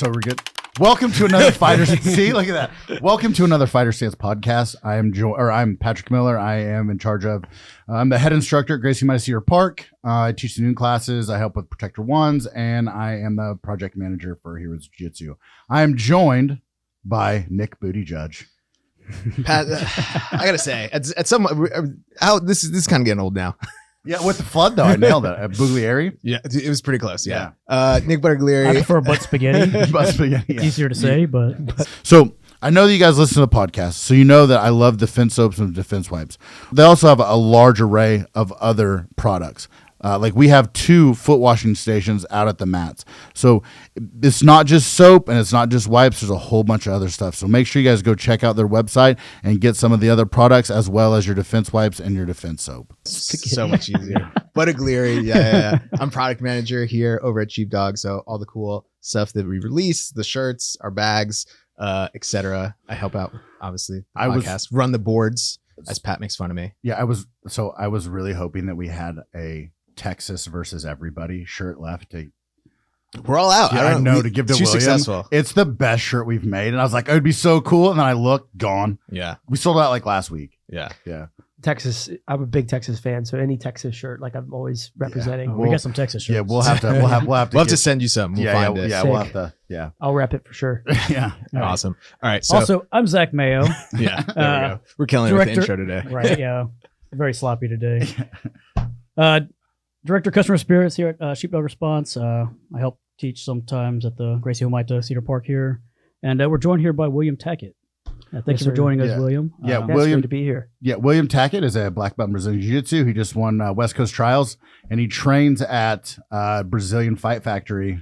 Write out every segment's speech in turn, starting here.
we're good. Welcome to another Fighter. See, look at that. Welcome to another Fighter Stance podcast. I'm Patrick Miller. I am in charge of. I'm the head instructor at Gracie Middleweight Cedar Park. I teach the noon classes. I help with Protector Ones, and I am the project manager for Heroes Jiu-Jitsu. I am joined by Nick Booty Judge. Pat, I gotta say, at some how this is kind of getting old now. Yeah, with the flood though, I nailed it. Buglieri. Yeah, it was pretty close. Yeah. Nick Buglieri. I prefer butt spaghetti. Butt spaghetti. Yeah. Easier to say, but So I know that you guys listen to the podcast, so you know that I love defense soaps and defense wipes. They also have a large array of other products. Like we have 2 foot washing stations out at the mats. So it's not just soap and it's not just wipes. There's a whole bunch of other stuff. So make sure you guys go check out their website and get some of the other products as well as your defense wipes and your defense soap. So much easier. Buglieri. Yeah. I'm product manager here over at Sheepdog. So all the cool stuff that we release, the shirts, our bags, etc. I help out, obviously. Run the boards, as Pat makes fun of me. Yeah, I was really hoping that we had a Texas versus everybody shirt left. We're all out. Yeah, I know to give to too William. Successful. It's the best shirt we've made, and I was like, it would be so cool. And then I looked, gone. Yeah, we sold out like last week. Yeah. Texas. I'm a big Texas fan, so any Texas shirt, like I'm always representing. Yeah. We got some Texas shirts. Yeah, we'll have to send you some. We'll find it. Yeah, we'll have to. Yeah, I'll rep it for sure. Yeah, awesome. All right. So, also, I'm Zach Mayo. Yeah, there we go. We're killing it with the intro today. Right. Yeah, very sloppy today. Director of Customer Experience here at Sheepdog Response. I help teach sometimes at the Gracie Middleweight Cedar Park here, and we're joined here by William Tackett. Thanks for joining us, William. Yeah, William, great to be here. Yeah, William Tackett is a black belt in Brazilian Jiu-Jitsu. He just won West Coast Trials, and he trains at Brazilian Fight Factory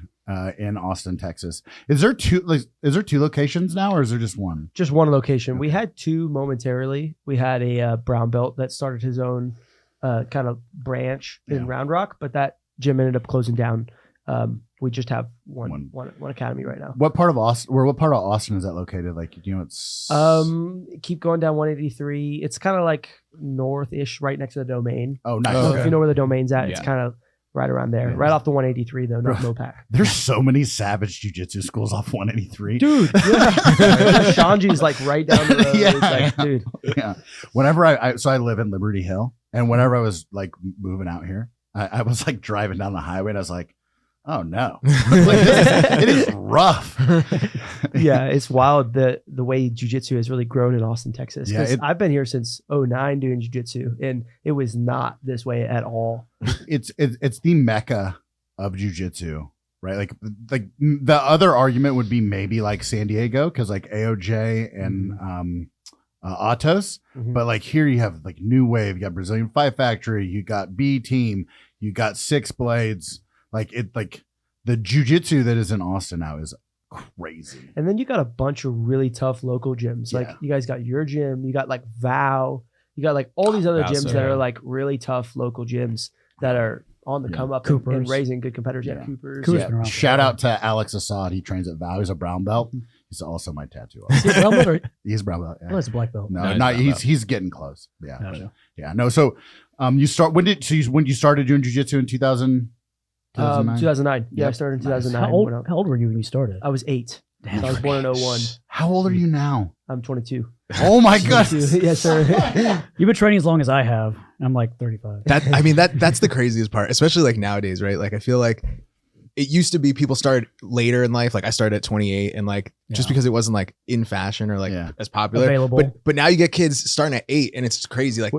in Austin, Texas. Is there two locations now, or is there just one? Just one location. Okay. We had 2 momentarily. We had a brown belt that started his own kind of branch in Round Rock, but that gym ended up closing down. We just have one academy right now. What part of Austin? What part of Austin is that located? Like, it's keep going down 183. It's kind of like north-ish, right next to the Domain. Oh, nice. So if you know where the Domain's at, it's kind of right around there, right off the 183 though, not Mopac. There's so many savage jiu-jitsu schools off 183, dude. Yeah. Shanji's like right down the road. Yeah. It's like, dude. Yeah. Whenever I live in Liberty Hill, and whenever I was like moving out here, I was like driving down the highway, and I was like, oh no, it is rough. Yeah, it's wild the way jiu-jitsu has really grown in Austin, Texas. Yeah, I've been here since 2009 doing jiu-jitsu, and it was not this way at all. It's the mecca of jiu-jitsu, right? Like the other argument would be maybe like San Diego, because like AOJ and Atos, but like here you have like New Wave, you got Brazilian Fight Factory, you got B Team, you got Six Blades. Like the jiu-jitsu that is in Austin now is crazy. And then you got a bunch of really tough local gyms. Like you guys got your gym, you got like Vow, you got like all these other gyms that are like really tough local gyms that are on the come up and raising good competitors. Yeah, Cooper's. Yeah. Shout out to Alex Assad. He trains at Vow. He's a brown belt. He's also my tattoo artist. He's a brown belt, or? He's a brown belt. Yeah. Oh, it's a black belt. No, he's getting close. Yeah. Yeah. No. So you start when you started doing jiu-jitsu in 2009. Yeah, I started in 2009. How old were you when you started? I was 8. Damn, so I was born in 01. How old are you now? I'm 22. Oh my god! Yes, sir. You've been training as long as I have. I'm like 35. That's the craziest part, especially like nowadays, right? Like I feel like it used to be people started later in life. Like I started at 28, and like just because it wasn't like in fashion or like as popular. Available. But now you get kids starting at 8, and it's crazy. Like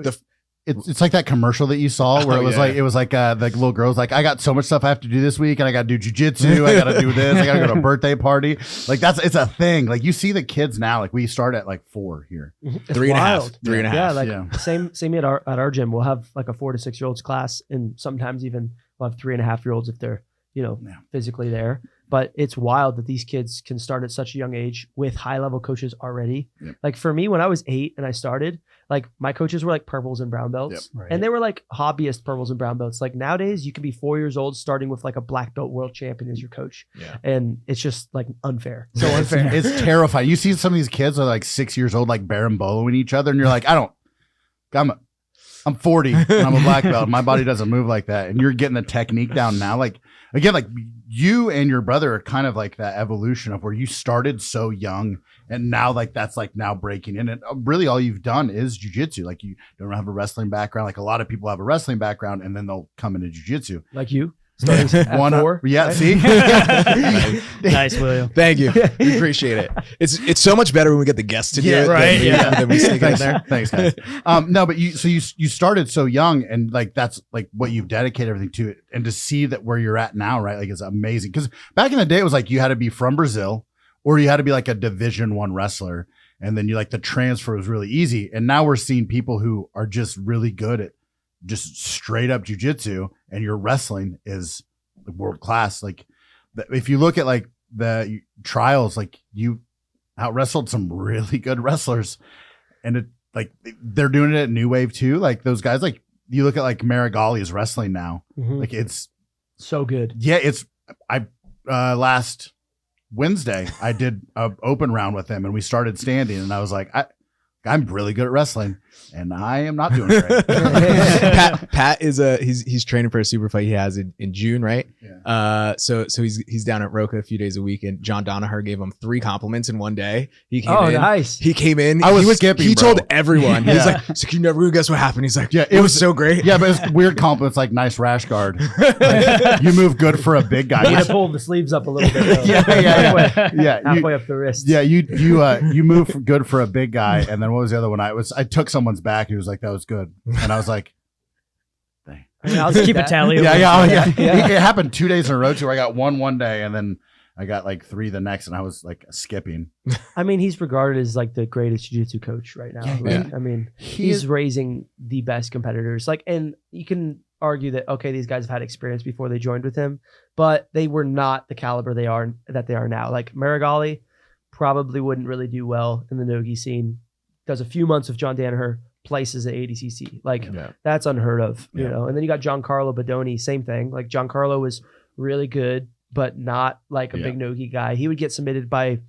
It's like that commercial that you saw where it was like the little girl's like, I got so much stuff I have to do this week, and I got to do jiu-jitsu, I got to do this, I got to go to a birthday party. Like it's a thing. Like you see the kids now, like we start at like 4 here. It's 3.5. 3.5. Yeah, like same at our gym. We'll have like a 4 to 6 year olds class, and sometimes even we'll have 3.5 year olds if they're physically there. But it's wild that these kids can start at such a young age with high level coaches already. Yep. Like for me, when I was 8 and I started, like my coaches were like purples and brown belts, and they were like hobbyist purples and brown belts. Like nowadays you could be 4 years old starting with like a black belt world champion as your coach. Yeah. And it's just like unfair. So unfair. It's terrifying. You see some of these kids are like 6 years old, like berimboloing each other, and you're like, I'm 40 and I'm a black belt. My body doesn't move like that. And you're getting the technique down now. Like again, like you and your brother are kind of like that evolution of where you started so young and now like that's like now breaking in, and really all you've done is jiu-jitsu. Like you don't have a wrestling background. Like a lot of people have a wrestling background and then they'll come into jiu-jitsu. Like you. At 4, yeah, right? see? Nice, William. Thank you. We appreciate it. It's so much better when we get the guests to do it. right. Than we sneak it in there. Thanks, guys. No, but you started so young, and like that's like what you've dedicated everything to, and to see that where you're at now, right? Like it's amazing. Because back in the day, it was like you had to be from Brazil, or you had to be like a Division I wrestler, and then you like the transfer was really easy. And now we're seeing people who are just really good at just straight up jiu-jitsu, and your wrestling is world class. Like if you look at like the trials, like you out wrestled some really good wrestlers, and it like they're doing it at New Wave too. Like those guys, like you look at like Marigali's wrestling now, like it's so good. Yeah, it's last Wednesday I did an open round with him, and we started standing, and I was like, I'm really good at wrestling, and I am not doing great. Pat is he's training for a super fight he has in June, right? Yeah. So he's down at Roca a few days a week, and John Donaher gave him 3 compliments in one day. He came in. Nice. He came in. I was skipping, He bro. told everyone. He was like, "So you never guess what happened?" He's like, Yeah, "It was so great." Yeah, but it's weird compliments like nice rash guard. Like, you move good for a big You need guy. to pull the sleeves up a little bit. Though. Yeah, Halfway up the wrist. Yeah, you move good for a big guy, and then what was the other one? I took someone's back. He was like, "That was good," and I was like, "Dang." I mean, I'll Keep keep a tally. "Yeah, yeah, yeah." Yeah. It happened 2 days in a row too. Where I got one day, and then I got like 3 the next, and I was like skipping. I mean, he's regarded as like the greatest jiu-jitsu coach right now. Yeah. I mean, he's raising the best competitors. Like, and you can argue that okay, these guys have had experience before they joined with him, but they were not the caliber they are now. Like Marigali probably wouldn't really do well in the Nogi scene. Does a few months of John Danaher, places at ADCC. Like that's unheard of, you know. And then you got Giancarlo Badoni, same thing. Like Giancarlo was really good, but not like a big Nogi guy. He would get submitted by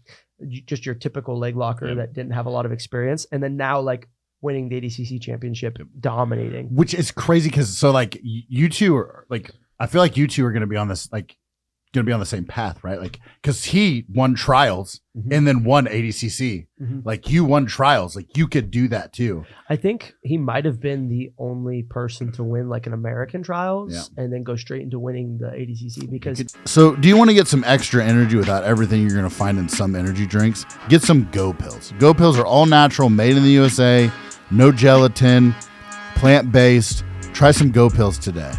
just your typical leg locker that didn't have a lot of experience. And then now like winning the ADCC championship, dominating. Which is crazy because so like you two are like, I feel like you two are going to be on this like going to be on the same path, right? Like because he won trials and then won ADCC. Like you won trials, like you could do that too. I think he might have been the only person to win like an American trials and then go straight into winning the ADCC because. So do you want to get some extra energy without everything you're going to find in some energy drinks? Get some Go Pills. Go Pills are all natural, made in the USA, no gelatin, plant-based. Try some Go Pills today.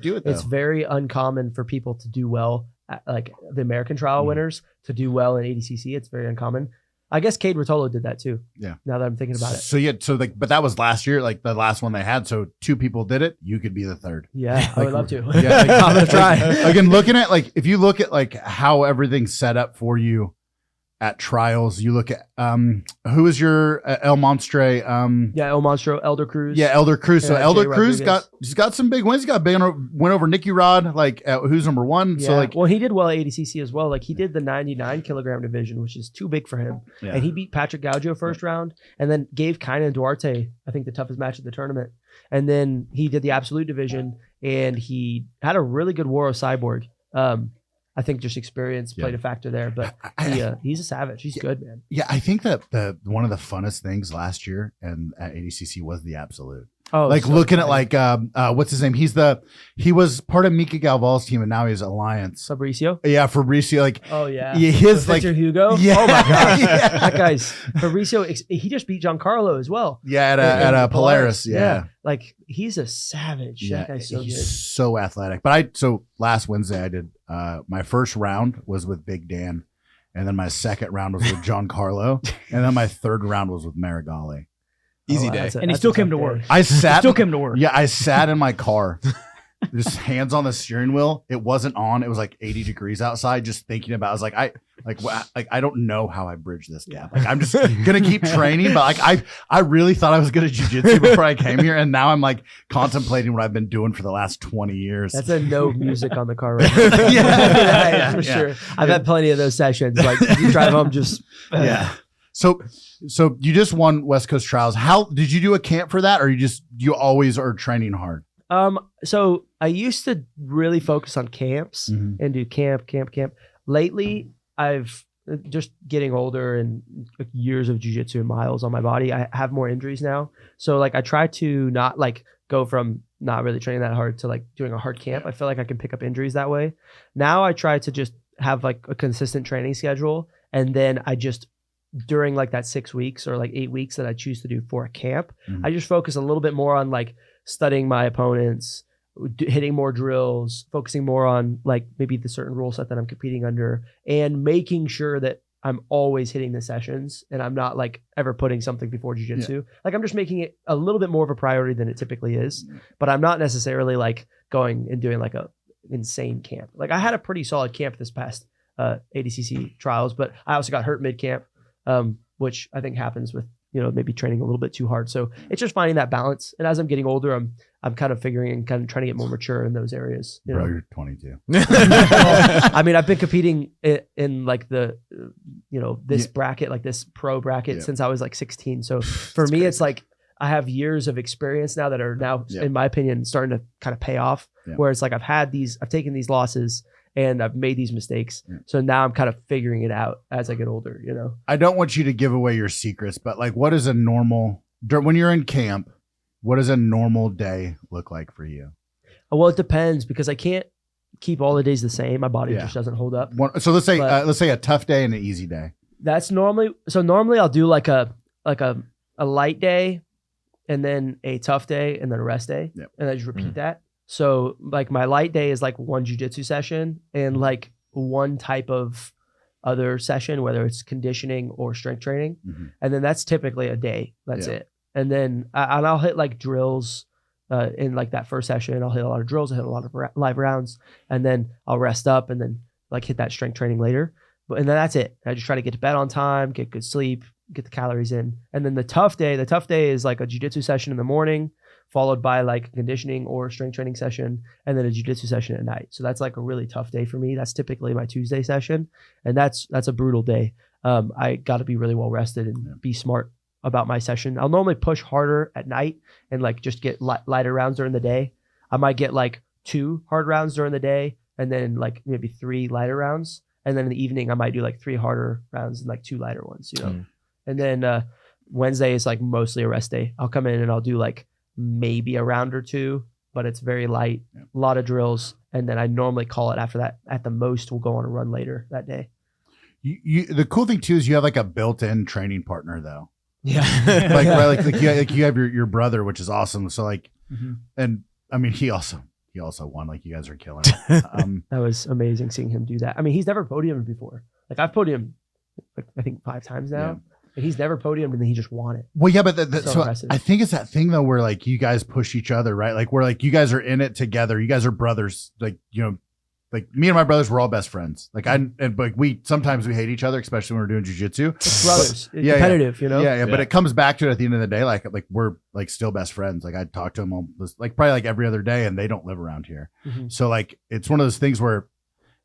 Do it though. It's very uncommon for people to do well, like the American trial winners to do well in ADCC. It's very uncommon. I guess Cade Rotolo did that too. Yeah. Now that I'm thinking about it. So yeah, so like, but that was last year, like the last one they had. So 2 people did it. You could be the 3rd. Yeah, I would love to. Yeah, like, I'm gonna try. Again, looking at like, if you look at like how everything's set up for you at trials, you look at who is your El Monstre? Yeah, El Monstro, Elder Cruz. Yeah, Elder Cruz. So Yeah, Elder Jay Cruz Rodriguez. he's got some big wins. He's got a big win over Nicky Rod, like who's number 1. Yeah. So like, well, he did well at ADCC as well. Like he did the 99 kilogram division, which is too big for him. Yeah. And he beat Patrick Gaudio first round and then gave Kainan Duarte, I think the toughest match of the tournament. And then he did the absolute division and he had a really good War of Cyborg. I think just experience played a factor there, but he's a savage. He's good, man. yeah, I think that one of the funnest things last year and at ADCC was the absolute. Oh, like so looking at exciting. like what's his name? He was part of Mika Galval's team and now he's Alliance. Fabricio. Yeah, Fabricio. Like Oh yeah, his like Victor Hugo. Yeah. Oh my gosh, Yeah. that guy's Fabricio. He just beat Giancarlo as well. yeah at a Polaris. Yeah. Like he's a savage. That guy's so he's good. so athletic. But so last Wednesday I did my first round was with Big Dan, and then my second round was with John Carlo, and then my third round was with Marigali. Easy Oh, day. And he still came to work. I sat Still came to work. Yeah, I sat in my car, just hands on the steering wheel. It wasn't on. It was like 80 degrees outside. Just thinking about, I was like, I don't know how I bridge this gap. Like, I'm just gonna keep training. But like, I really thought I was good at jiu-jitsu before I came here, and now I'm like contemplating what I've been doing for the last 20 years. That's a no music on the car right now. Yeah. for sure. I've had plenty of those sessions. Like you drive home, just Yeah. So you just won West Coast Trials. How did you do a camp for that, or you always are training hard? So I used to really focus on camps and do camp. Lately, I've just getting older and years of jiu-jitsu and miles on my body. I have more injuries now. So like I try to not like go from not really training that hard to like doing a hard camp. I feel like I can pick up injuries that way. Now I try to just have like a consistent training schedule. And then I just, during like that 6 weeks or like 8 weeks that I choose to do for a camp, I just focus a little bit more on like studying my opponents, hitting more drills, focusing more on like maybe the certain rule set that I'm competing under, and making sure that I'm always hitting the sessions and I'm not like ever putting something before jiu-jitsu. Like I'm just making it a little bit more of a priority than it typically is, but I'm not necessarily like going and doing like a insane camp. Like I had a pretty solid camp this past ADCC trials, but I also got hurt mid-camp, which I think happens with, you know, maybe training a little bit too hard. So it's just finding that balance. And as I'm getting older, I'm kind of figuring and kind of trying to get more mature in those areas. You Bro, know? you're 22. I mean, I've been competing in like the, you know, this bracket, like this pro bracket since I was like 16. So for me, it's like I have years of experience now that are now, in my opinion, starting to kind of pay off. Where it's like I've taken these losses and I've made these mistakes. So now I'm kind of figuring it out as I get older, you know? I don't want you to give away your secrets, but like what is a normal, when you're in camp, what does a normal day look like for you? Well, it depends because I can't keep all the days the same. My body just doesn't hold up. So let's say a tough day and an easy day. That's normally I'll do like a light day and then a tough day and then a rest day. And I just repeat that. So like my light day is like one jiu-jitsu session and like one type of other session, whether it's conditioning or strength training. And then that's typically a day. That's it. And then I'll hit like drills in like that first session. I'll hit a lot of drills. I hit a lot of live rounds and then I'll rest up and then like hit that strength training later. And then that's it. I just try to get to bed on time, get good sleep, get the calories in. And then the tough day is like a jiu-jitsu session in the morning, followed by like a conditioning or strength training session, and then a jiu-jitsu session at night. So that's like a really tough day for me. That's typically my Tuesday session. And that's a brutal day. I got to be really well rested and be smart about my session. I'll normally push harder at night and like just get lighter rounds during the day. I might get like 2 hard rounds during the day and then like maybe 3 lighter rounds. And then in the evening, I might do like 3 harder rounds and like 2 lighter ones, you know? And then Wednesday is like mostly a rest day. I'll come in and I'll do like maybe a round or 2, but it's very light, a lot of drills. And then I normally call it after that. At the most, we'll go on a run later that day. The cool thing too is you have like a built-in training partner though. Yeah. like you have your brother, which is awesome. So like, and I mean, he also won. Like you guys are killing it. That was amazing seeing him do that. I mean, he's never podiumed before. Like I've podiumed, like I think 5 times now. And he's never podiumed and then he just won it. Well, yeah, but so impressive. I think it's that thing though where like you guys push each other, right? Like where like you guys are in it together. You guys are brothers. Like, you know, like me and my brothers were all best friends. Like but we sometimes we hate each other, especially when we're doing jiu-jitsu. It's brothers. It's competitive, you know? Yeah. But it comes back to it at the end of the day, like we're like still best friends. Like I talk to them like probably like every other day and they don't live around here. So like it's one of those things where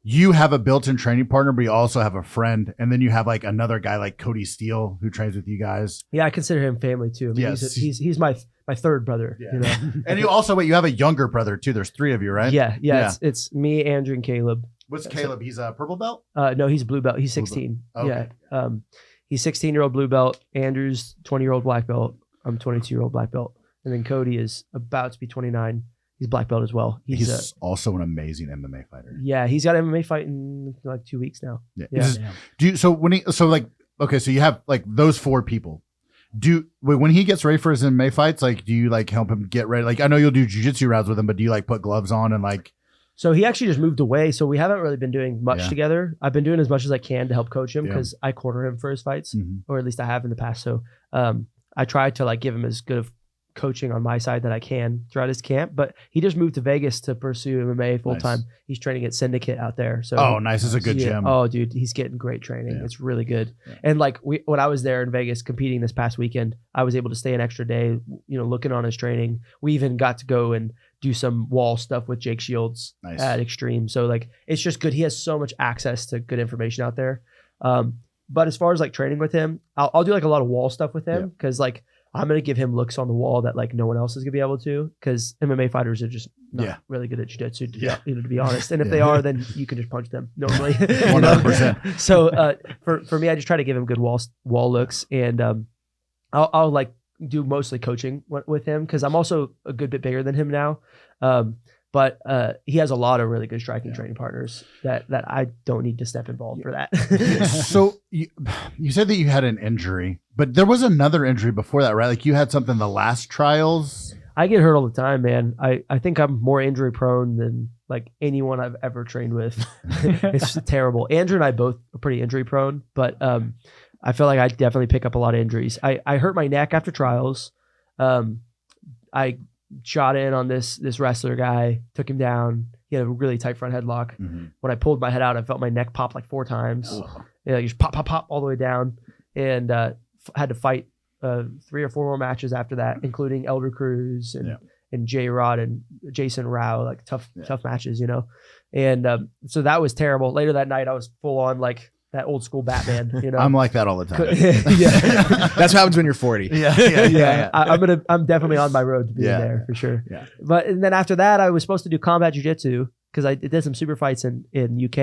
you have a built-in training partner, but you also have a friend, and then you have like another guy like Cody Steele who trains with you guys. Yeah, I consider him family too. I mean, he's my third brother. You know? And you have a younger brother too. There's 3 of you, right? Yeah. It's me, Andrew, and Caleb. What's Caleb? He's a purple belt? No, he's blue belt. He's 16. Okay. Yeah. He's 16-year-old blue belt. Andrew's 20-year-old black belt. I'm 22-year-old black belt. And then Cody is about to be 29. He's black belt as well. He's also an amazing MMA fighter. Yeah, he's got MMA fight in like 2 weeks now. So you have like those 4 people. When he gets ready for his MMA fights, like do you like help him get ready? Like I know you'll do jiu-jitsu rounds with him, but do you like put gloves on and like? So he actually just moved away, so we haven't really been doing much together. I've been doing as much as I can to help coach him because I corner him for his fights, or at least I have in the past. So I try to like give him as good of coaching on my side that I can throughout his camp, but he just moved to Vegas to pursue MMA full time. Nice. He's training at Syndicate out there. So nice. It's a good gym. Oh dude, he's getting great training. It's really good. And like when I was there in Vegas competing this past weekend, I was able to stay an extra day, you know, looking on his training. We even got to go and do some wall stuff with Jake Shields at Extreme. So like, it's just good. He has so much access to good information out there. But as far as like training with him, I'll do like a lot of wall stuff with him. Cause like, I'm going to give him looks on the wall that like no one else is going to be able to, because MMA fighters are just not really good at jiu-jitsu, to be honest. And if they are, then you can just punch them normally. 100%. So for me, I just try to give him good wall looks, and I'll like do mostly coaching with him, because I'm also a good bit bigger than him now. But he has a lot of really good striking training partners that I don't need to step involved for that. So you said that you had an injury, but there was another injury before that, right? Like you had something the last trials. I get hurt all the time, man. I think I'm more injury prone than like anyone I've ever trained with. It's terrible. Andrew and I both are pretty injury prone, but I feel like I definitely pick up a lot of injuries. I hurt my neck after trials. I shot in on this wrestler guy, took him down. He had a really tight front headlock. Mm-hmm. When I pulled my head out, I felt my neck pop like 4 times. Just pop all the way down, and had to fight 3 or 4 more matches after that, including Elder Cruz and J Rod and Jason Rao, like tough matches, And so that was terrible. Later that night, I was full on like that old school Batman. I'm like that all the time. That's what happens when you're 40. Yeah. I'm definitely on my road to being there for sure. Yeah. But and then after that, I was supposed to do combat jiu-jitsu, because I did some super fights in UK,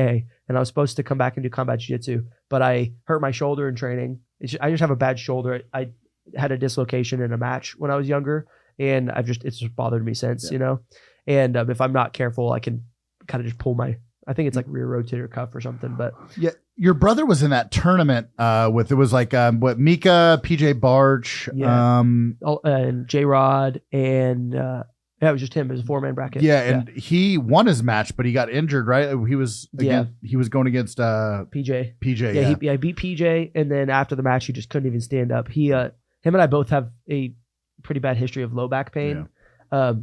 and I was supposed to come back and do combat jiu-jitsu, but I hurt my shoulder in training. I just have a bad shoulder. I had a dislocation in a match when I was younger, and it's just bothered me since, And if I'm not careful, I can kind of just pull I think it's like rear rotator cuff or something. But yeah, your brother was in that tournament it was like Mika, PJ Barch, and J Rod, and it was just him. It was a 4-man bracket. Yeah, and he won his match, but he got injured, right? He was he was going against PJ. PJ. He beat PJ, and then after the match, he just couldn't even stand up. Him and I both have a pretty bad history of low back pain. Yeah.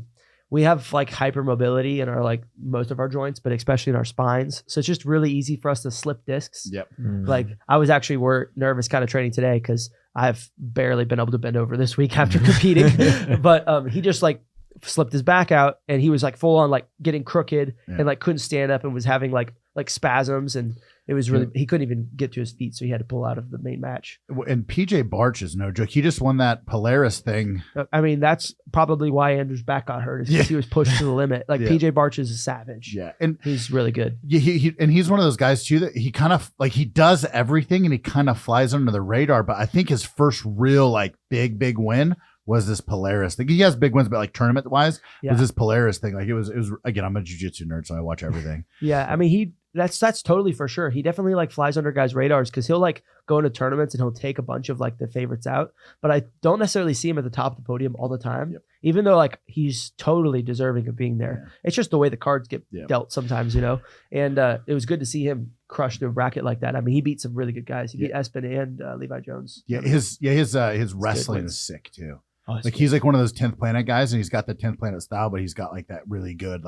We have like hypermobility in our like most of our joints, but especially in our spines. So it's just really easy for us to slip discs. Yep. Like I was actually nervous kind of training today, because I've barely been able to bend over this week after competing. But he just like slipped his back out, and he was like full on like getting crooked and like couldn't stand up and was having like spasms, and it was really he couldn't even get to his feet, so he had to pull out of the main match. And PJ Barch is no joke. He just won that Polaris thing. I mean, that's probably why Andrew's back got hurt, is because he was pushed to the limit. Like PJ Barch is a savage. Yeah, and he's really good. Yeah, he's one of those guys too that he kind of like he does everything and he kind of flies under the radar. But I think his first real like big win was this Polaris thing. He has big wins, but like tournament wise, was this Polaris thing. Like it was again, I'm a jiu-jitsu nerd, so I watch everything. Yeah, I mean that's totally for sure. He definitely like flies under guys' radars, because he'll like go into tournaments and he'll take a bunch of like the favorites out. But I don't necessarily see him at the top of the podium all the time, even though like he's totally deserving of being there. It's just the way the cards get dealt sometimes, And it was good to see him crush the bracket like that. I mean, he beat some really good guys. He beat Espen and Levi Jones. Yeah, his wrestling is sick too. Oh, like he's like one of those 10th planet guys, and he's got the 10th planet style, but he's got like that really good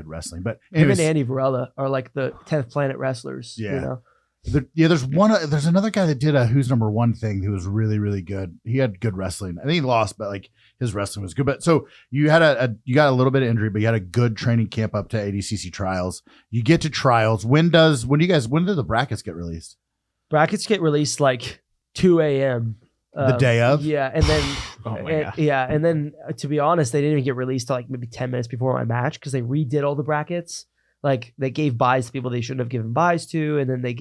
wrestling. But anyways, him and Andy Varela are like the 10th planet wrestlers. There's another guy that did a Who's Number One thing who was really good. He had good wrestling. I think he lost, but like his wrestling was good. But so you had you got a little bit of injury, but you had a good training camp up to ADCC trials. You get to trials. When do the brackets get released? Brackets get released like 2 a.m. The day of? Yeah. And then, and then to be honest, they didn't even get released till like maybe 10 minutes before my match, because they redid all the brackets. Like they gave buys to people they shouldn't have given buys to. And then they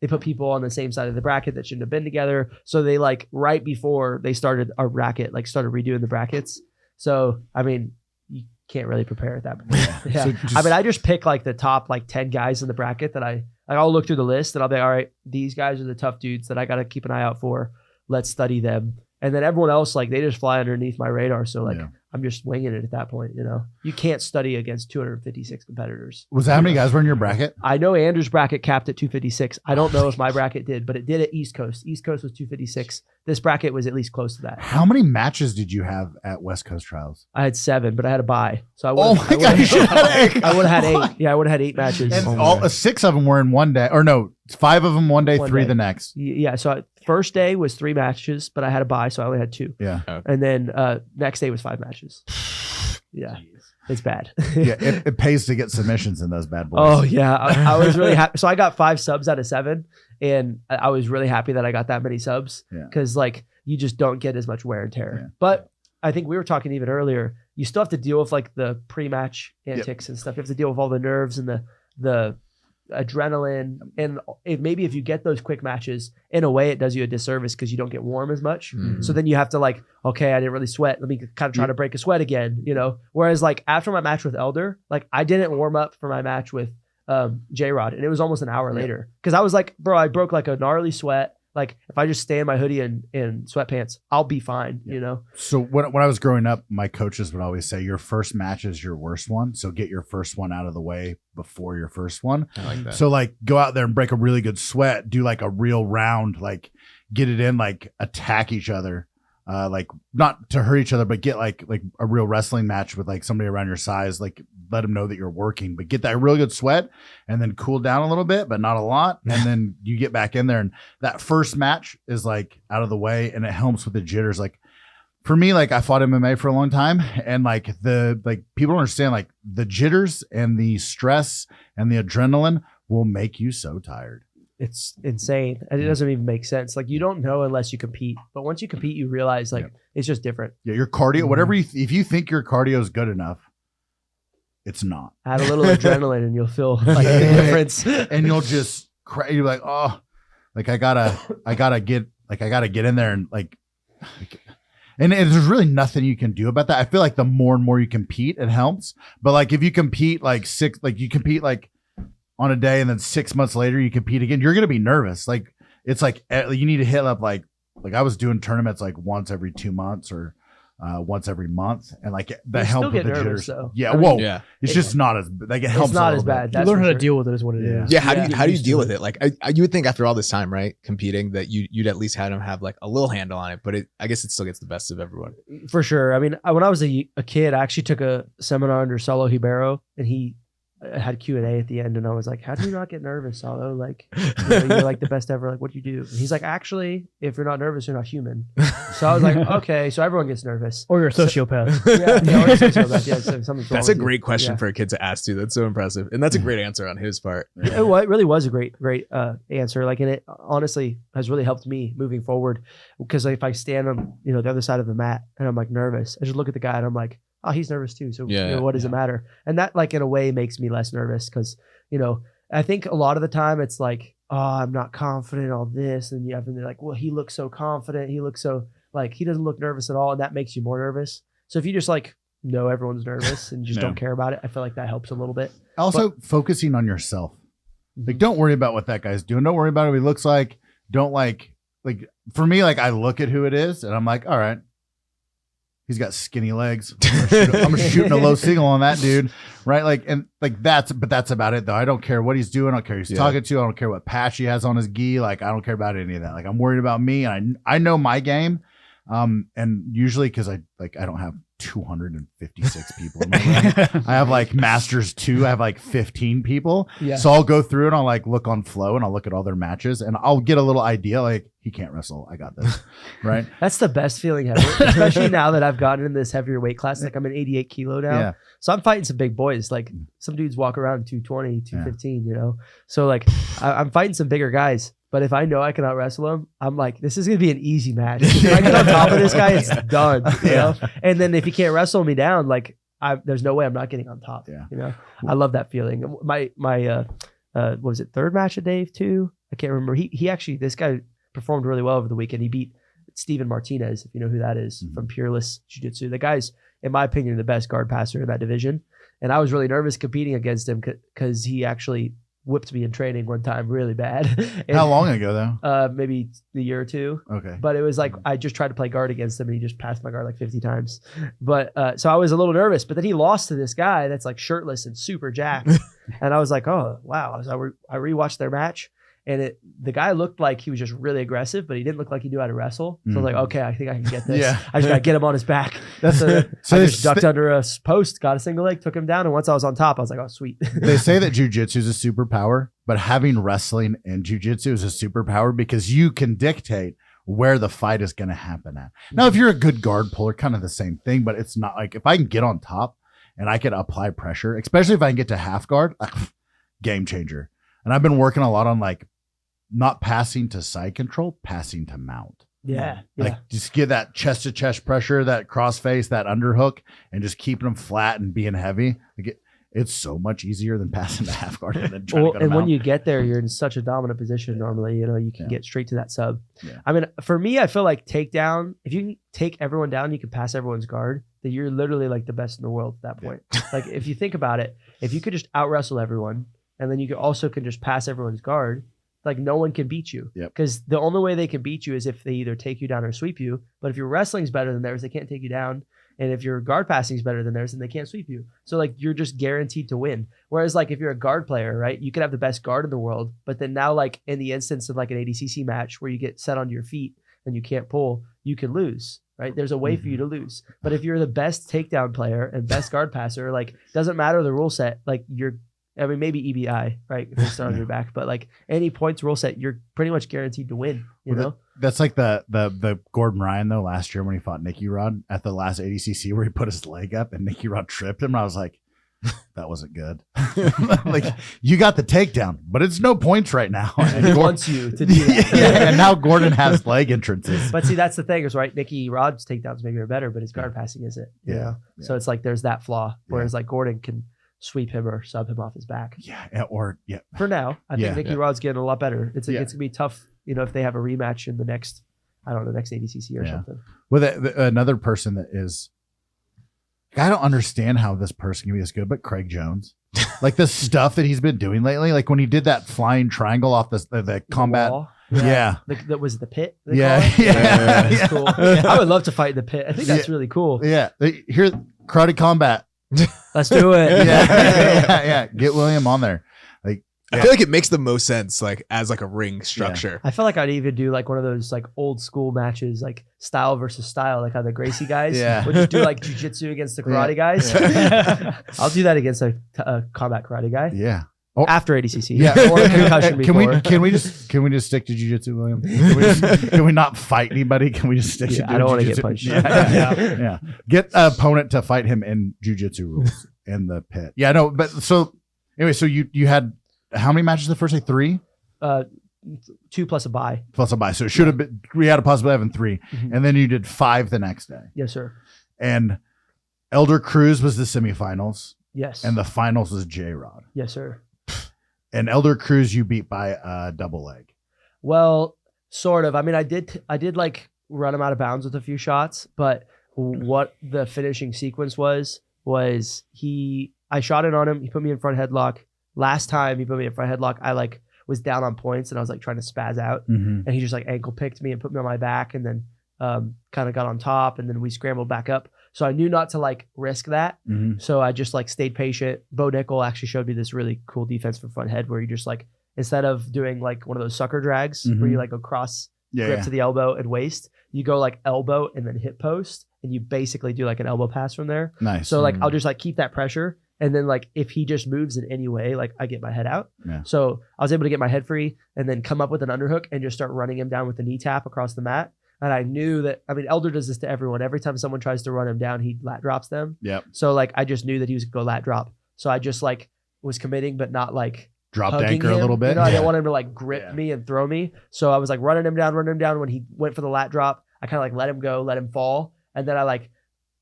put people on the same side of the bracket that shouldn't have been together. So they like right before they started our bracket, like started redoing the brackets. So, I mean, you can't really prepare at that point. Yeah. I just pick like the top like 10 guys in the bracket that I'll look through the list and I'll be all right, these guys are the tough dudes that I got to keep an eye out for. Let's study them. And then everyone else, like they just fly underneath my radar. So like I'm just winging it at that point. You can't study against 256 competitors. Was that how many guys were in your bracket? I know Andrew's bracket capped at 256. I don't know if my bracket did, but it did at East Coast. East Coast was 256. This bracket was at least close to that. How many matches did you have at West Coast trials? I had 7, but I had a bye. So I would have had 8. Yeah, I would have had 8 matches. And 6 of them were in one day, or no, 5 of them one day, 3 the next. Yeah. So first day was 3 matches, but I had a bye, so I only had 2. Yeah. Okay. And then next day was 5 matches. Yeah. It's bad. Yeah, it pays to get submissions in those bad boys. Oh yeah, I was really happy. So I got 5 subs out of 7, and I was really happy that I got that many subs because like you just don't get as much wear and tear. Yeah. But I think we were talking even earlier, you still have to deal with like the pre-match antics and stuff. You have to deal with all the nerves and the adrenaline. And maybe if you get those quick matches, in a way it does you a disservice because you don't get warm as much. So then you have to like, okay, I didn't really sweat. Let me kind of try to break a sweat again, you know? Whereas like after my match with Elder, like I didn't warm up for my match with J-Rod, and it was almost an hour later. Because I was like, bro, I broke like a gnarly sweat. Like if I just stay in my hoodie and sweatpants, I'll be fine, you know? So when I was growing up, my coaches would always say your first match is your worst one. So get your first one out of the way before your first one. I like that. So like go out there and break a really good sweat, do like a real round, like get it in, like attack each other. Like not to hurt each other, but get like a real wrestling match with like somebody around your size, like let them know that you're working, but get that real good sweat and then cool down a little bit, but not a lot. And then you get back in there and that first match is like out of the way and it helps with the jitters. Like for me, like I fought MMA for a long time and like people don't understand like the jitters and the stress and the adrenaline will make you so tired. It's insane. And it doesn't even make sense. Like you don't know unless you compete. But once you compete, you realize like it's just different. Yeah, your cardio, whatever if you think your cardio is good enough, it's not. Add a little adrenaline and you'll feel like the difference. And you'll just you're like, oh, like I gotta get in there and like and there's really nothing you can do about that. I feel like the more and more you compete, it helps. But like if you compete on a day and then 6 months later you compete again, you're going to be nervous. Like it's like you need to hit up like I was doing tournaments like once every 2 months or once every month. And like that helped with the jitters. Yeah. Whoa. Yeah. It's just not as like it helps. It's not as bad. You learn how to deal with it is what it is. Yeah. How do you deal with it? Like you would think after all this time, right? Competing that you'd at least have them have like a little handle on it, but I guess it still gets the best of everyone. For sure. I mean, when I was a kid, I actually took a seminar under Saulo Ribeiro and he had Q&A at the end and I was like, how do you not get nervous, Saulo? Like, you're like the best ever. Like, what do you do? And he's like, actually, if you're not nervous, you're not human. So I was like, okay, so everyone gets nervous. Or you're a sociopath. Or a sociopath. Yeah, so something's wrong that's a with great you. question for a kid to ask too. That's so impressive. And that's a great answer on his part. It really was a great answer. Like, and it honestly has really helped me moving forward because if I stand on, the other side of the mat and I'm like nervous, I just look at the guy and I'm like, oh, he's nervous too. So what does it matter? And that like in a way makes me less nervous because, I think a lot of the time it's like, oh, I'm not confident, all this. And you have to be like, well, he looks so confident. He looks so like, he doesn't look nervous at all. And that makes you more nervous. So if you just like know everyone's nervous and just don't care about it, I feel like that helps a little bit. Also focusing on yourself. Like, don't worry about what that guy's doing. Don't worry about what he looks like. Don't like for me, like I look at who it is and I'm like, all right, he's got skinny legs. I'm shooting a low single on that dude. Right. Like, and like that's about it though. I don't care what he's doing. I don't care who he's talking to. I don't care what patch he has on his gi. Like, I don't care about any of that. Like, I'm worried about me and I know my game. And usually cause I don't have 256 people in my room. I have like Masters 2. I have like 15 people. Yeah. So I'll go through and I'll like look on Flow and I'll look at all their matches and I'll get a little idea like he can't wrestle. I got this. Right. That's the best feeling ever. Especially now that I've gotten in this heavier weight class. Like I'm an 88 kilo now. Yeah. So I'm fighting some big boys. Like some dudes walk around 220, 215, So like I'm fighting some bigger guys. But if I know I cannot wrestle him, I'm like, this is going to be an easy match. If I get on top of this guy, it's done. You know? And then if he can't wrestle me down, like there's no way I'm not getting on top. Yeah. I love that feeling. My what was it, third match of Dave too? I can't remember. He actually, this guy performed really well over the weekend. He beat Steven Martinez, if you know who that is, from Peerless Jiu-Jitsu. The guy's, in my opinion, the best guard passer in that division. And I was really nervous competing against him because he actually whipped me in training one time really bad. How long ago though? Maybe a year or two. Okay. But it was like I just tried to play guard against him and he just passed my guard like 50 times. But so I was a little nervous, but then he lost to this guy that's like shirtless and super jacked. And I was like, oh wow. So I rewatched their match and the guy looked like he was just really aggressive, but he didn't look like he knew how to wrestle. So I was like, okay, I think I can get this. I just got to get him on his back. So I just ducked under a post, got a single leg, took him down. And once I was on top, I was like, oh, sweet. They say that jiu-jitsu is a superpower, but having wrestling and jiu-jitsu is a superpower because you can dictate where the fight is going to happen at. Now, if you're a good guard puller, kind of the same thing, but it's not like if I can get on top and I can apply pressure, especially if I can get to half guard, game changer. And I've been working a lot on like not passing to side control, passing to mount. Yeah. Like just get that chest to chest pressure, that cross face, that underhook, and just keeping them flat and being heavy. Like it's so much easier than passing the half guard and then trying to go and when out. you get there, you're in such a dominant position. Normally, you can get straight to that sub. Yeah. I mean, for me, I feel like takedown. If you can take everyone down, you can pass everyone's guard. That you're literally like the best in the world at that point. Like if you think about it, if you could just out wrestle everyone, and then you also can just pass everyone's guard. Like no one can beat you because the only way they can beat you is if they either take you down or sweep you. But if your wrestling's better than theirs, they can't take you down. And if your guard passing is better than theirs, then they can't sweep you. So like you're just guaranteed to win. Whereas like if you're a guard player, right, you could have the best guard in the world, but then now like in the instance of like an ADCC match where you get set onto your feet and you can't pull, you can lose. Right? There's a way for you to lose. But if you're the best takedown player and best guard passer, like doesn't matter the rule set, like maybe EBI, right? If they start on your back, but like any points rule set, you're pretty much guaranteed to win. You know, that's like the Gordon Ryan though last year when he fought Nicky Rod at the last ADCC where he put his leg up and Nicky Rod tripped him. And I was like, that wasn't good. Like you got the takedown, but it's no points right now. And he wants you to do that. And now Gordon has leg entrances. But see, that's the thing is right. Nicky Rod's takedowns maybe are better, but his guard passing isn't. You know? So it's like there's that flaw. Whereas like Gordon can sweep him or sub him off his back. For now, I think Nicky Rod's getting a lot better. It's gonna be tough, if they have a rematch in the next, next ADCC or something. Well, another person that is, I don't understand how this person can be this good, but Craig Jones, like the stuff that he's been doing lately, like when he did that flying triangle off the combat. Wall. That was the pit. Yeah. Cool. I would love to fight in the pit. I think that's really cool. Yeah. Here, karate combat. Let's do it. Yeah. Get William on there. I feel like it makes the most sense, like as like a ring structure. I feel like I'd even do like one of those like old school matches, like style versus style, like how the Gracie guys would just do like jiu-jitsu against the karate guys. I'll do that against a combat karate guy. Yeah. After ADCC. Yeah. Or a concussion before. Can we just stick to jiu-jitsu, William? Can we not fight anybody? Can we just stick to I don't want to get punched. Yeah. Get an opponent to fight him in jiu-jitsu rules in the pit. Yeah, no, but so anyway, so you had how many matches the first day? 3? 2 plus a bye. So it should have been, we had a possibility of having 3. Mm-hmm. And then you did 5 the next day. Yes, sir. And Elder Cruz was the semifinals. Yes. And the finals was J-Rod. Yes, sir. And Elder Cruz you beat by a double leg. Well, sort of. I mean, I did like run him out of bounds with a few shots, but what the finishing sequence was I shot it on him. He put me in front headlock. Last time he put me in front headlock, I like was down on points and I was like trying to spaz out, and he just like ankle picked me and put me on my back, and then kind of got on top, and then we scrambled back up. So I knew not to like risk that. So I just like stayed patient. Bo Nickel actually showed me this really cool defense for front head where you just like, instead of doing like one of those sucker drags where you like go cross grip to the elbow and waist, you go like elbow and then hip post, and you basically do like an elbow pass from there. Nice. So like I'll just like keep that pressure. And then like if he just moves in any way, like I get my head out. Yeah. So I was able to get my head free and then come up with an underhook and just start running him down with the knee tap across the mat. And I knew that, I mean, Elder does this to everyone. Every time someone tries to run him down, he lat drops them. Yep. So like I just knew that he was going to go lat drop. So I just like was committing, but not like dropped hugging anchor him. a little bit. I didn't want him to like grip me and throw me. So I was like running him down. When he went for the lat drop, I kind of like let him go, let him fall. And then I like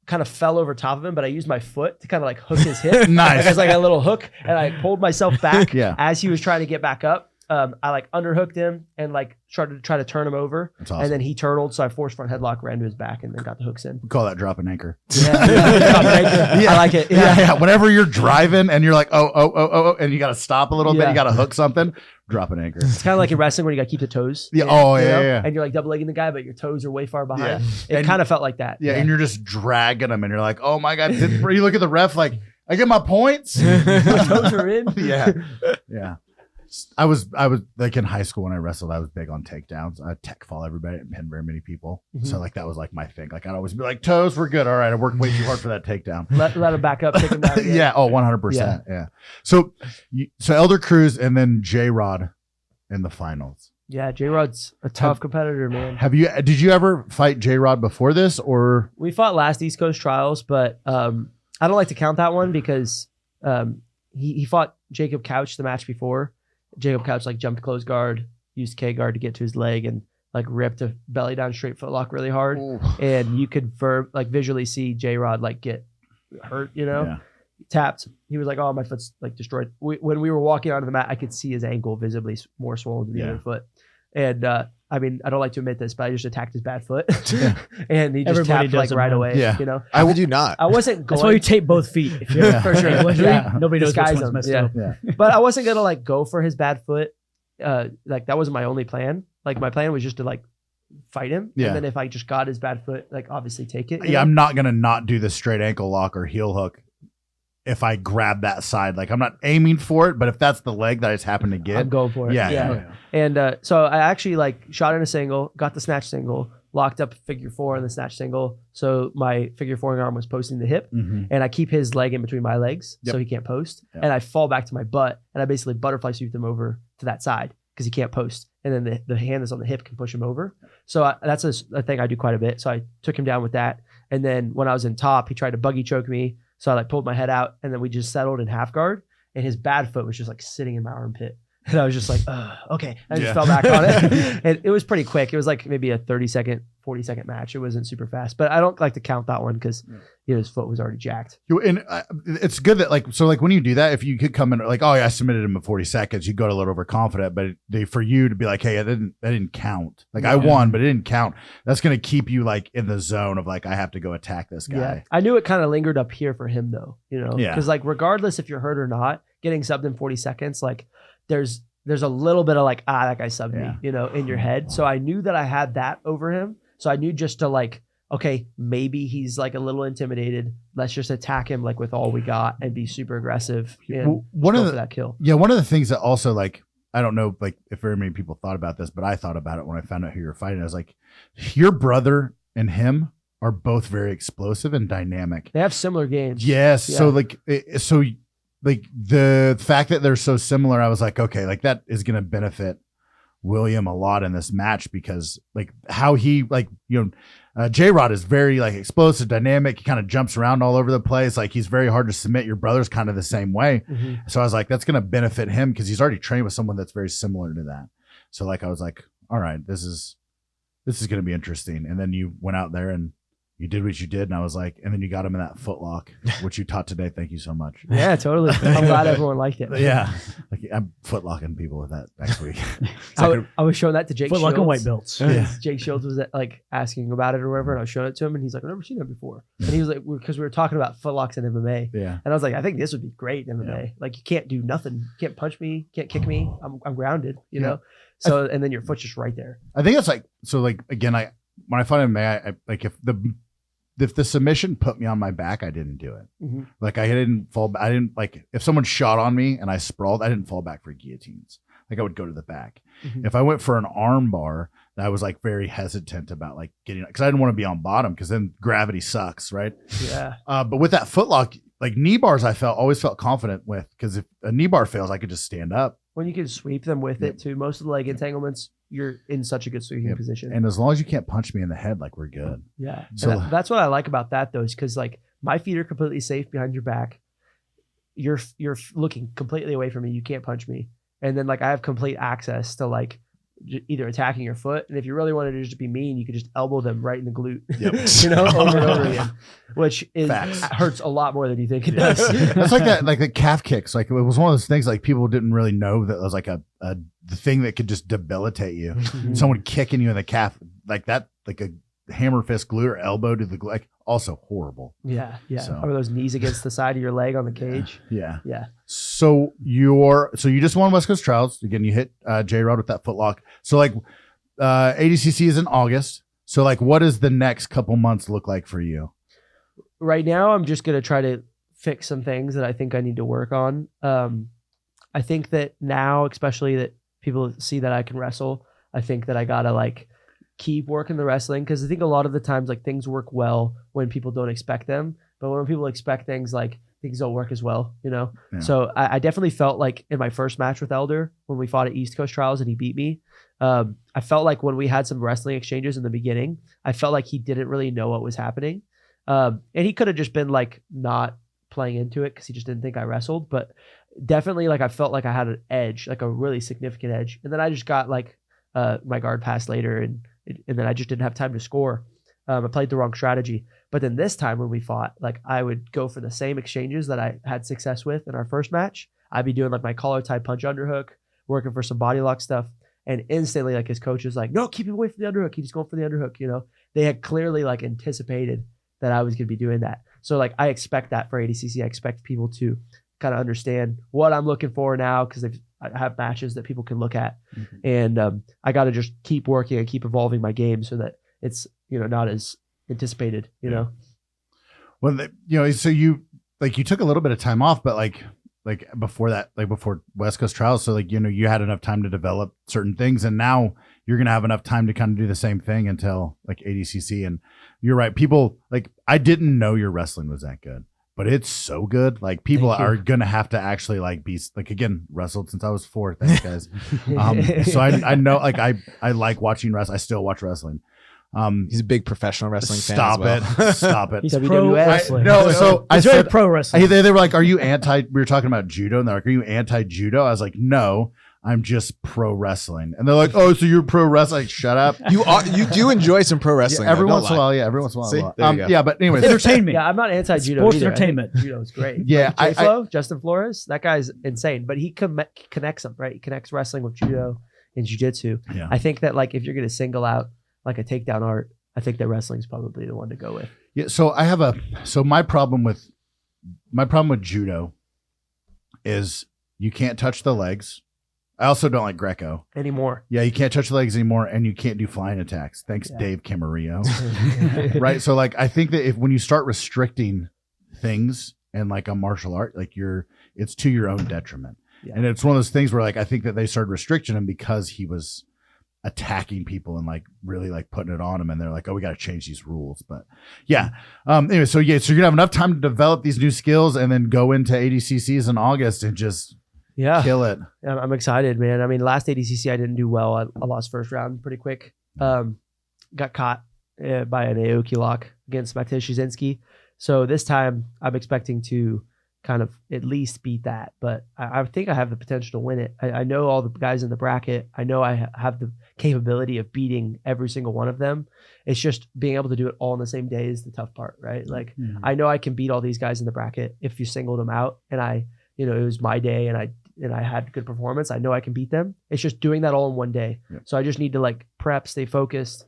kind of fell over top of him, but I used my foot to kind of like hook his hip. Nice. It was like a little hook, and I pulled myself back Yeah. as he was trying to get back up. I like underhooked him and like tried to try to turn him over. That's awesome. And then he turtled, so I forced front headlock, ran to his back, and then got the hooks in. We call that drop an anchor. Yeah. I like it. Yeah. Whenever you're driving and you're like, oh, and you got to stop a little bit, Yeah. you got to hook something, drop an anchor. It's kind of like in wrestling where you got to keep the toes. Yeah. in, Oh, you know? yeah. And you're like double legging the guy, but your toes are way far behind. Yeah. It kind of felt like that. Yeah. And you're just dragging them and you're like, oh my God. You look at the ref like, I get my points. My toes are in. Yeah. Yeah. I was like in high school when I wrestled, I was big on takedowns. I tech fall everybody and pin very many people. So like that was like my thing. Like I'd always be like, toes, we're good. All right. I worked way too hard for that takedown. Let him back up, take him down again. Yeah. Oh, 100%. Yeah. So Elder Cruz and then J-Rod in the finals. Yeah, J-Rod's a tough competitor, man. Did you ever fight J-Rod before this, or? We fought last East Coast Trials, but I don't like to count that one because he fought Jacob Couch the match before. Jacob Couch like jumped close guard, used K guard to get to his leg, and like ripped a belly down straight footlock really hard, and you could visually see J-Rod like get hurt, tapped. He was like, "Oh, my foot's like destroyed." When we were walking onto the mat, I could see his ankle visibly more swollen than the other foot. And I mean, I don't like to admit this, but I just attacked his bad foot, and he just tapped like right away. Yeah. How would you not? I wasn't going. That's why you tape both feet. If you're for sure. Nobody knows which Disguise one's them. messed up. Yeah. But I wasn't gonna like go for his bad foot. Like that wasn't my only plan. Like my plan was just to like fight him, Yeah. and then if I just got his bad foot, like obviously take it. Yeah, I'm not gonna not do the straight ankle lock or heel hook if I grab that side. Like I'm not aiming for it, but if that's the leg that I just happen to get, I'm going for it. Yeah. And so I actually like shot in a single, got the snatch single, locked up figure 4 in the snatch single. So my figure 4 arm was posting the hip, and I keep his leg in between my legs so he can't post. Yep. And I fall back to my butt, and I basically butterfly sweep him over to that side because he can't post. And then the hand that's on the hip can push him over. So that's a thing I do quite a bit. So I took him down with that. And then when I was in top, he tried to buggy choke me. So I like pulled my head out, and then we just settled in half guard, and his bad foot was just like sitting in my armpit. And I was just like, okay. I just fell back on it. And it was pretty quick. It was like maybe a 30-second, 40-second match. It wasn't super fast, but I don't like to count that one because his foot was already jacked. And it's good that like when you do that, if you could come in like, oh yeah, I submitted him in 40 seconds, you go a little overconfident, but for you to be like, hey, that didn't count. Like I won, but it didn't count. That's going to keep you like in the zone of like, I have to go attack this guy. Yeah. I knew it kind of lingered up here for him though, because like regardless if you're hurt or not, getting subbed in 40 seconds, like there's a little bit of like, that guy subbed me, in your head. So I knew that I had that over him. So I knew just to like, okay, maybe he's like a little intimidated. Let's just attack him like with all we got and be super aggressive and one of that kill. Yeah, one of the things that also like, I don't know like if very many people thought about this, but I thought about it when I found out who you were fighting. I was like, your brother and him are both very explosive and dynamic. They have similar games. Yes. Yeah. So like the fact that they're so similar, I was like, okay, like that is going to benefit William a lot in this match because like how he like, J-Rod is very like explosive, dynamic. He kind of jumps around all over the place. Like he's very hard to submit. Your brother's kind of the same way. So I was like, that's going to benefit him because he's already trained with someone that's very similar to that. So like, I was like, all right, this is going to be interesting. And then you went out there and you did what you did, and I was like, and then you got him in that footlock, which you taught today. Thank you so much. Yeah, totally. I'm glad everyone liked it. Yeah, like I'm footlocking people with that next week. I was showing that to Jake. Footlock and white belts. Yeah. Jake Shields was like asking about it or whatever, and I was showing it to him, and he's like, "I've never seen that before." And he was like, "Because we were talking about footlocks and MMA." Yeah, and I was like, "I think this would be great in MMA. Yeah. Like you can't do nothing, you can't punch me, can't kick me. I'm grounded, you know." So and then your foot's just right there. I think it's like so. Like again, when I fight MMA, I like if the submission put me on my back, I didn't do it. Like I didn't fall. I didn't like if someone shot on me and I sprawled, I didn't fall back for guillotines. Like I would go to the back. If I went for an arm bar, I was like very hesitant about like getting, because I didn't want to be on bottom because then gravity sucks, right? Yeah. But with that footlock, like knee bars, I always felt confident with, because if a knee bar fails, I could just stand up. When you can sweep them with it too, most of the leg entanglements, you're in such a good sweeping position. And as long as you can't punch me in the head, like we're good. Yeah. So that's what I like about that though, is because like my feet are completely safe behind your back. You're looking completely away from me. You can't punch me. And then like I have complete access to like either attacking your foot, and if you really wanted to just be mean, you could just elbow them right in the glute, over and over again, which hurts a lot more than you think it does. That's like that, like the calf kicks. Like it was one of those things like people didn't really know that it was like the thing that could just debilitate you. Someone kicking you in the calf like that, like a hammer fist glute or elbow to the glute, like also horrible. Yeah. So, or those knees against the side of your leg on the cage. Yeah. So you just won West Coast Trials again. You hit J-Rod with that footlock. So like ADCC is in August. So like, what does the next couple months look like for you? Right now, I'm just gonna try to fix some things that I think I need to work on. I think that now, especially that people see that I can wrestle, I think that I gotta like keep working the wrestling, because I think a lot of the times like things work well when people don't expect them, but when people expect things, like things don't work as well, Yeah. So I definitely felt like in my first match with Elder, when we fought at East Coast Trials and he beat me, I felt like when we had some wrestling exchanges in the beginning, I felt like he didn't really know what was happening, and he could have just been like not playing into it because he just didn't think I wrestled, but definitely like I felt like I had an edge, like a really significant edge, and then I just got like my guard passed later, and then I just didn't have time to score. I played the wrong strategy. But then this time when we fought, like I would go for the same exchanges that I had success with in our first match. I'd be doing like my collar tie punch underhook, working for some body lock stuff. And instantly, like his coach was like, no, keep him away from the underhook. He's going for the underhook. You know, they had clearly like anticipated that I was going to be doing that. So like, I expect that for ADCC. I expect people to kind of understand what I'm looking for now, because I have matches that people can look at. Mm-hmm. And I got to just keep working and keep evolving my game so that it's, you know, not as anticipated, you know? Well, you know, so you took a little bit of time off, but like before that, like before West Coast trials. So like, you know, you had enough time to develop certain things, and now you're going to have enough time to kind of do the same thing until like ADCC. And you're right. People like, I didn't know your wrestling was that good, but it's so good. Like people are going to have to actually like be like, again, wrestled since I was 4. Thanks guys. So I know, like I like watching wrestling. I still watch wrestling. He's a big professional wrestling fan. Stop it. He's pro wrestling. No, so I said said pro wrestling. They were like, "Are you anti?" We were talking about judo, and they're like, "Are you anti-judo?" I was like, "No, I'm just pro wrestling." And they're like, "Oh, so you're pro wrestling?" Like, shut up. You do enjoy some pro wrestling. Every once in a while, yeah. Every once in a while. See, there you go. Yeah, but anyways, entertainment. Yeah, I'm not anti-judo. Sports either. entertainment. Judo is great. Yeah, like J-Flow, Justin Flores, that guy's insane. But he connects them, right? He connects wrestling with judo and jiu-jitsu. Yeah. I think that like if you're going to single out like a takedown art, I think that wrestling is probably the one to go with. Yeah. So my problem with judo is you can't touch the legs. I also don't like Greco anymore. Yeah, you can't touch the legs anymore, and you can't do flying attacks. Thanks, Dave Camarillo. Right. So like, I think that when you start restricting things in like a martial art, like it's to your own detriment. Yeah. And it's one of those things where like, I think that they started restricting him because he was attacking people and like really like putting it on him, and they're like, oh, we got to change these rules. But anyway, so you're gonna have enough time to develop these new skills and then go into ADCCs in August and just kill it. I'm excited, man. I mean, last ADCC I didn't do well. I lost first round pretty quick. Got caught by an Aoki lock against Mateusz Szynski. So this time I'm expecting to kind of at least beat that, but I think I have the potential to win it. I know all the guys in the bracket. I know I have the capability of beating every single one of them. It's just being able to do it all in the same day is the tough part, right? Like I know I can beat all these guys in the bracket if you singled them out, and it was my day and I had good performance. I know I can beat them. It's just doing that all in one day. Yeah. So I just need to like prep, stay focused,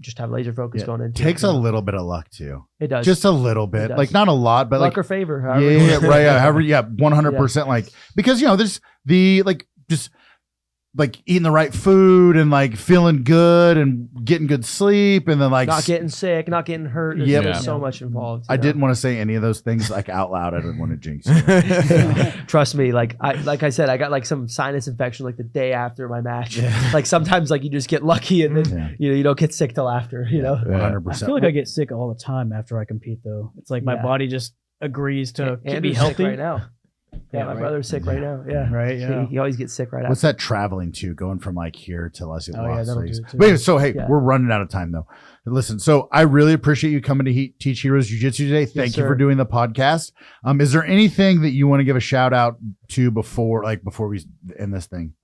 just have laser focus going into takes a little bit of luck too. It does. Just a little bit. Like not a lot, but luck like or favor. Right. Yeah, 100%. Like, because there's the like just like eating the right food and like feeling good and getting good sleep, and then like not getting sick, not getting hurt. There's so much involved. I didn't want to say any of those things like out loud. I didn't want to jinx you. Trust me, like I said, I got like some sinus infection like the day after my match. Yeah. Like sometimes like you just get lucky and then you don't get sick till after. 100%. I feel like I get sick all the time after I compete though. It's like my body just agrees to be healthy right now. Yeah, my brother's sick right now. Yeah, right. Yeah, he always gets sick right after. What's that traveling to? Going from like here to Los Angeles. But anyway, so hey, we're running out of time though. Listen, so I really appreciate you coming to Teach Heroes Jiu-Jitsu today. Thank you for doing the podcast. Is there anything that you want to give a shout out to before we end this thing?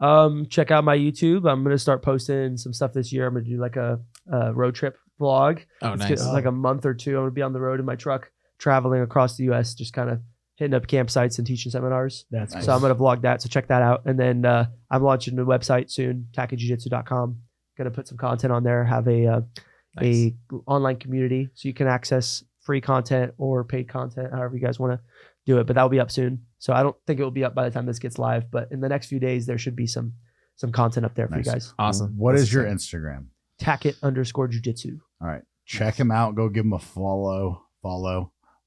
Check out my YouTube. I'm gonna start posting some stuff this year. I'm gonna do like a road trip vlog. Oh, nice. Like a month or two. I'm gonna be on the road in my truck, traveling across the U.S. Just kind of hitting up campsites and teaching seminars. That's nice. So I'm going to vlog that. So check that out. And then I'm launching a website soon, tackettjiu-jitsu.com. Going to put some content on there, have a online community so you can access free content or paid content, however you guys want to do it. But that'll be up soon. So I don't think it will be up by the time this gets live, but in the next few days, there should be some content up there for you guys. Awesome. What is your Instagram? Tackett_jiu-jitsu. All right. Check him out. Go give him a follow.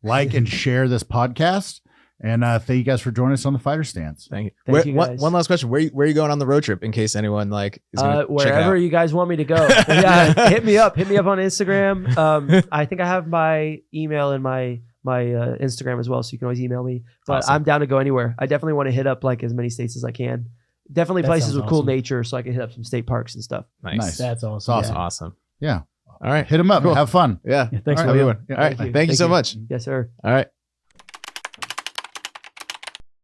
Like and share this podcast. And thank you guys for joining us on the Fighter Stance. Thank you. One last question. Where are you going on the road trip in case anyone like is gonna wherever you guys want me to go. Yeah, hit me up on Instagram. I think I have my email in my Instagram as well, so you can always email me. But awesome. I'm down to go anywhere. I definitely want to hit up like as many states as I can. Definitely places with cool nature, so I can hit up some state parks and stuff. Nice. That's awesome. Awesome. Yeah. All right. Hit them up. Cool. Have fun. Yeah. Thanks for having me. All right. Thank you so much. Yes, sir. All right.